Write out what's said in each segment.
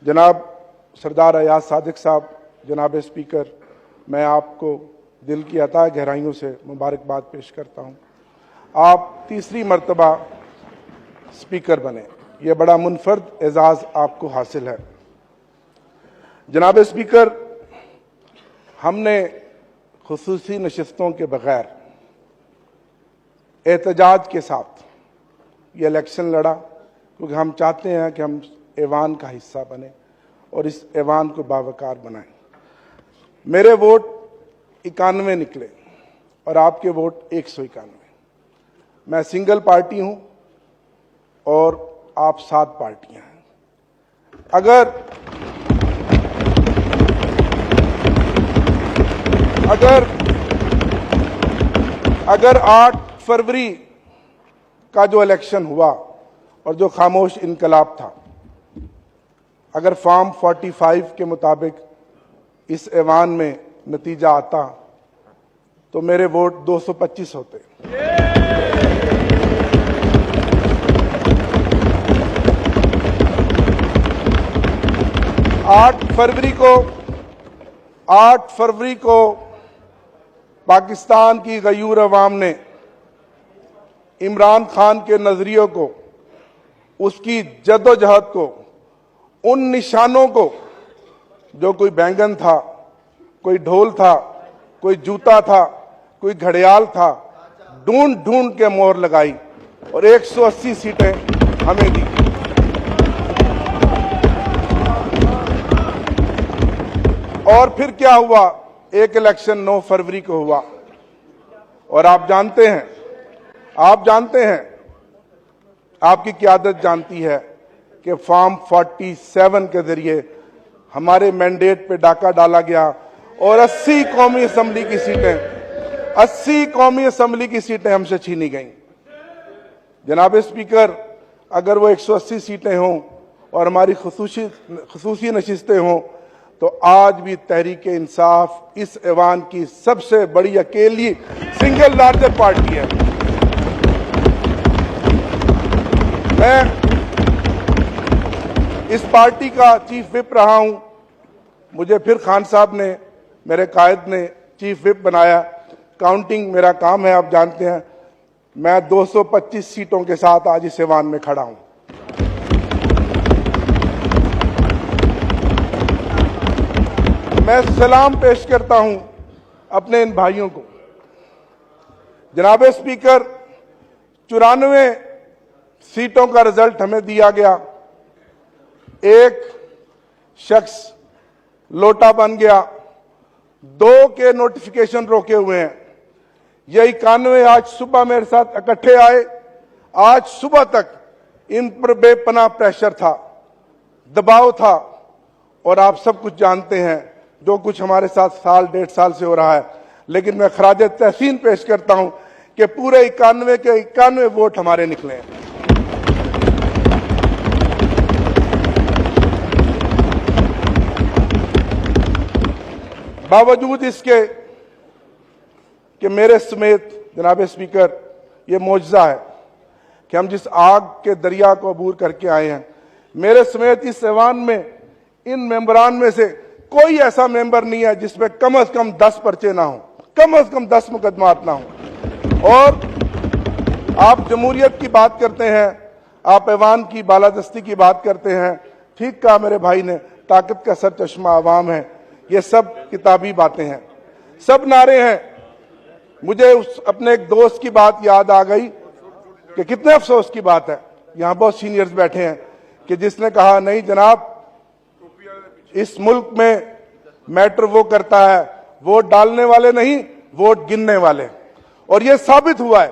जनाब सरदार अयाज सादिक साहब, जनाब स्पीकर, मैं आपको दिल की अता गहराइयों से मुबारकबाद पेश करता हूँ। आप तीसरी मर्तबा स्पीकर बने, यह बड़ा मुनफर्द एजाज़ आपको हासिल है। जनाब स्पीकर, हमने खुसूसी नशिस्तों के बगैर एहतजाज के साथ ये इलेक्शन लड़ा, क्योंकि हम चाहते हैं कि हम ऐवान का हिस्सा बने और इस ऐवान को बावकार बनाएं। मेरे वोट 91 निकले और आपके वोट 191। मैं सिंगल पार्टी हूं और आप 7 पार्टियां हैं। अगर 8 फरवरी का जो इलेक्शन हुआ और जो खामोश इनकलाब था, अगर फॉर्म 45 के मुताबिक इस ऐवान में नतीजा आता तो मेरे वोट 225 होते। आठ फरवरी को पाकिस्तान की गयूर अवाम ने इमरान खान के नजरियों को, उसकी जद्दोजहद को, उन निशानों को, जो कोई बैंगन था, कोई ढोल था, कोई जूता था, कोई घड़ियाल था, ढूंढ ढूंढ के मोहर लगाई और 180 सीटें हमें दी। और फिर क्या हुआ? एक इलेक्शन 9 फरवरी को हुआ और आप जानते हैं, आपकी क़यादत जानती है कि फॉर्म 47 के जरिए हमारे मैंडेट पे डाका डाला गया और 80 कौमी असम्बली की सीटें हमसे छीनी गईं। जनाब स्पीकर, अगर वो 180 सीटें हों और हमारी खुसूसी नशिस्तें हों तो आज भी तहरीक इंसाफ इस ऐवान की सबसे बड़ी अकेली सिंगल लार्जेस्ट पार्टी है। मैं इस पार्टी का चीफ विप रहा हूं। मुझे फिर खान साहब ने, मेरे कायद ने चीफ विप बनाया। काउंटिंग मेरा काम है, आप जानते हैं। मैं 225 सीटों के साथ आज इस ऐवान में खड़ा हूं। मैं सलाम पेश करता हूं अपने इन भाइयों को। जनाब स्पीकर, 94 सीटों का रिजल्ट हमें दिया गया। एक शख्स लोटा बन गया, 2 के नोटिफिकेशन रोके हुए हैं। ये 91 आज सुबह मेरे साथ इकट्ठे आए। आज सुबह तक इन पर बेपनाह प्रेशर था, दबाव था और आप सब कुछ जानते हैं जो कुछ हमारे साथ साल 1.5 साल से हो रहा है। लेकिन मैं खराज तहसीन पेश करता हूं कि पूरे 91 के 91 वोट हमारे निकले हैं। बावजूद इसके कि मेरे समेत, जनाब स्पीकर, ये मौजज़ा है कि हम जिस आग के दरिया को अबूर करके आए हैं, मेरे समेत इस ऐवान में इन मेंबरान में से कोई ऐसा मेंबर नहीं है जिसमें कम से कम 10 पर्चे ना हो, कम से कम 10 मुकदमात ना हो। और आप जमहूरियत की बात करते हैं, आप ऐवान की बालादस्ती की बात करते हैं। ठीक कहा मेरे भाई ने, ताकत का सर चश्मा अवाम है। ये सब किताबी बातें हैं, सब नारे हैं। मुझे अपने एक दोस्त की बात याद आ गई कि कितने अफसोस की बात है, यहां बहुत सीनियर्स बैठे हैं, कि जिसने कहा, नहीं जनाब, इस मुल्क में मैटर वो करता है, वोट डालने वाले नहीं, वोट गिनने वाले। और यह साबित हुआ है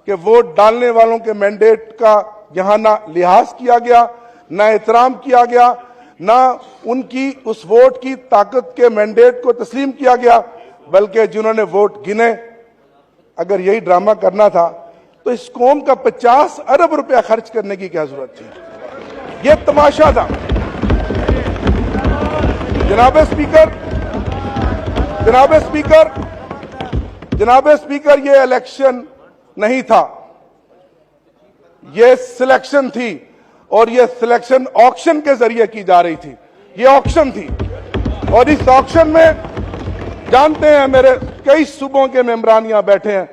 कि वोट डालने वालों के मैंडेट का यहां ना लिहाज किया गया, ना एहतराम किया गया, ना उनकी उस वोट की ताकत के मैंडेट को तस्लीम किया गया, बल्कि जिन्होंने वोट गिने, अगर यही ड्रामा करना था तो इस कौम का 50 अरब रुपया खर्च करने की क्या जरूरत थी? यह तमाशा था। जनाब स्पीकर, ये इलेक्शन नहीं था, ये सिलेक्शन थी और ये सिलेक्शन ऑक्शन के जरिए की जा रही थी। ये ऑक्शन थी और इस ऑक्शन में जानते हैं मेरे कई सूबों के मेंबरान यहां बैठे हैं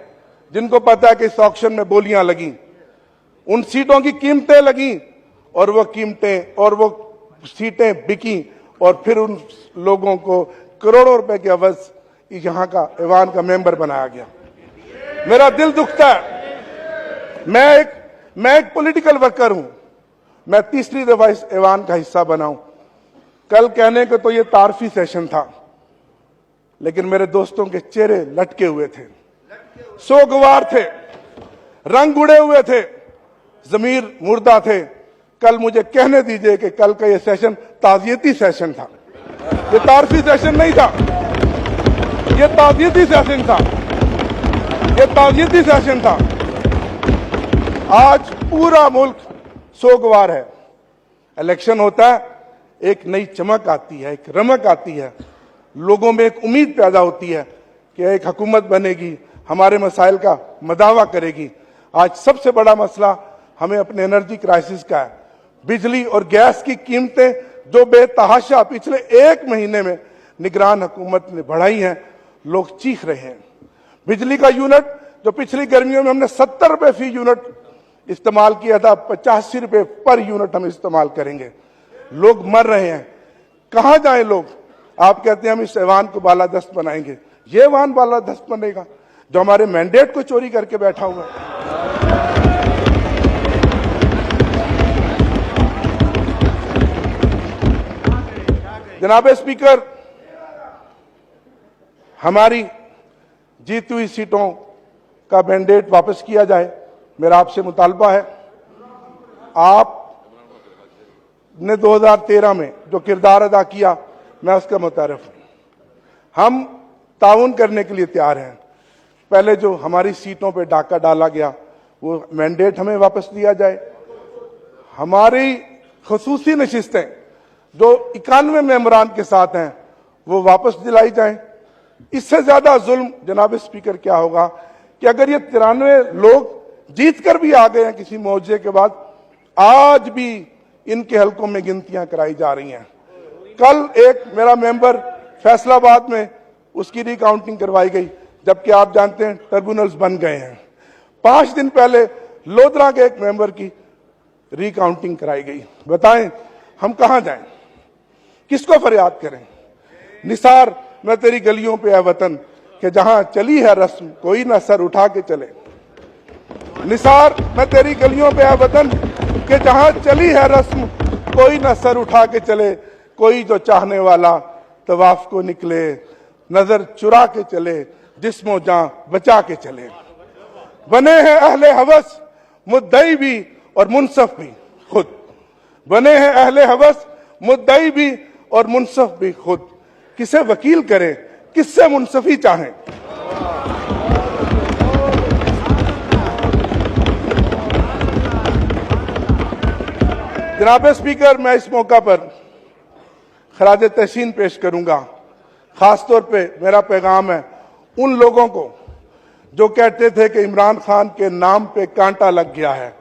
जिनको पता है कि इस ऑक्शन में बोलियां लगी, उन सीटों की कीमतें लगी और वो कीमतें और वो सीटें बिकी और फिर उन लोगों को करोड़ों रुपए के अवज यहां का ऐवान का मेंबर बनाया गया। मेरा दिल दुखता है। मैं एक पॉलिटिकल वर्कर हूं। मैं तीसरी दफा इस ऐवान का हिस्सा बना हूं। कल कहने को तो ये तारफी सेशन था, लेकिन मेरे दोस्तों के चेहरे लटके हुए थे, सोगवार थे, रंग उड़े हुए थे, जमीर मुर्दा थे। कल मुझे कहने दीजिए कि कल का ये सेशन ताजियती सेशन था, ये तारफी सेशन नहीं था, ये ताजियती सेशन था, ये ताजियती सेशन था। आज पूरा मुल्क सोगवार है। इलेक्शन होता है, एक नई चमक आती है, एक रमक आती है, लोगों में एक उम्मीद पैदा होती है कि एक हुकूमत बनेगी, हमारे मसाइल का मदावा करेगी। आज सबसे बड़ा मसला हमें अपने एनर्जी क्राइसिस का है। बिजली और गैस की कीमतें जो बेतहाशा पिछले एक महीने में निगरान हुकूमत ने बढ़ाई हैं, लोग चीख रहे हैं। बिजली का यूनिट जो पिछली गर्मियों में हमने 70 रुपए फी यूनिट इस्तेमाल किया था, 85 रुपए पर यूनिट हम इस्तेमाल करेंगे। लोग मर रहे हैं, कहां जाएं लोग? आप कहते हैं हम इस ऐवान को बालादस्त बनाएंगे। ये ऐवान बालादस्त बनेगा जो हमारे मैंडेट को चोरी करके बैठा हुआ है। जनाब स्पीकर, हमारी जीती हुई सीटों का मैंडेट वापस किया जाए, मेरा आपसे मुतालबा है। आपने 2013 में जो किरदार अदा किया, मैं उसका मुतारिफ हूं। हम ताउन करने के लिए तैयार हैं। पहले जो हमारी सीटों पे डाका डाला गया, वो मैंडेट हमें वापस दिया जाए। हमारी खसूसी नशिस्तें जो 91 मेंबरान के साथ हैं, वो वापस दिलाई जाएं। इससे ज्यादा जुल्म जनाब स्पीकर क्या होगा कि अगर ये 93 लोग जीत कर भी आ गए हैं किसी मौजे के बाद, आज भी इनके हलकों में गिनतियां कराई जा रही हैं। कल एक मेरा मेंबर फैसलाबाद में उसकी रिकाउंटिंग करवाई गई, जबकि आप जानते हैं ट्रिब्यूनल्स बन गए हैं। 5 दिन पहले लोधरा के एक मेंबर की रिकाउंटिंग कराई गई। बताएं हम कहां जाएं, किसको फरियाद करें? निसार मैं तेरी गलियों पे है वतन कि जहां चली है रस्म कोई ना सर उठा के चले। निसार मैं तेरी गलियों पे है वतन कि जहां चली है रस्म कोई ना सर उठा के चले। कोई जो चाहने वाला तवाफ को निकले, नजर चुरा के चले, जिस्मो जान बचा के चले। बने हैं अहले हवस मुद्दई भी और मुनसफ भी खुद। बने हैं अहले हवस मुद्दई भी और मुनसफ भी खुद। किसे वकील करें, किससे मुनसफी चाहें? जनाब स्पीकर, मैं इस मौका पर खराज तहसीन पेश करूंगा। खासतौर पे मेरा पैगाम है उन लोगों को जो कहते थे कि इमरान खान के नाम पे कांटा लग गया है।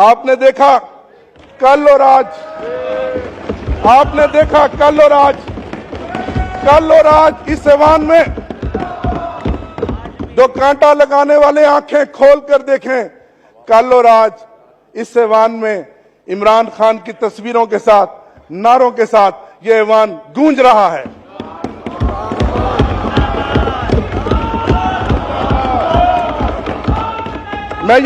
आपने देखा कल और आज, आपने देखा कल और आज इस ऐवान में जो कांटा लगाने वाले आंखें खोल कर देखें। कल और आज इस ऐवान में इमरान खान की तस्वीरों के साथ, नारों के साथ ये ऐवान गूंज रहा है। मैं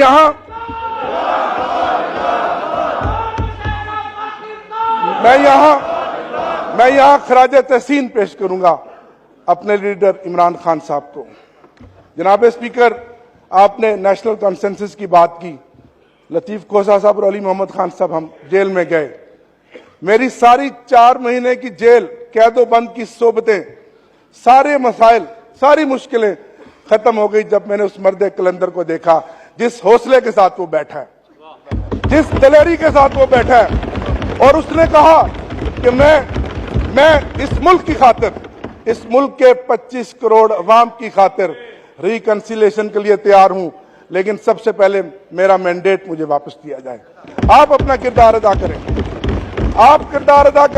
यहां खराज तहसीन पेश करूंगा अपने लीडर इमरान खान साहब को। जनाब स्पीकर, आपने नेशनल कंसेंसस की बात की। लतीफ खोसा साहब और अली मोहम्मद खान साहब हम जेल में गए। मेरी सारी 4 महीने की जेल कैदो बंद की सोबतें, सारे मसाइल, सारी मुश्किलें खत्म हो गई जब मैंने उस मर्द कलंदर को देखा, जिस हौसले के साथ वो बैठा है, जिस दिलेरी के साथ वो बैठा है। और उसने कहा कि मैं इस मुल्क की खातिर, इस मुल्क के 25 करोड़ अवाम की खातिर रिकंसिलेशन के लिए तैयार हूं, लेकिन सबसे पहले मेरा मैंडेट मुझे वापस दिया जाए। आप अपना किरदार अदा करें, आप किरदार अदा करें।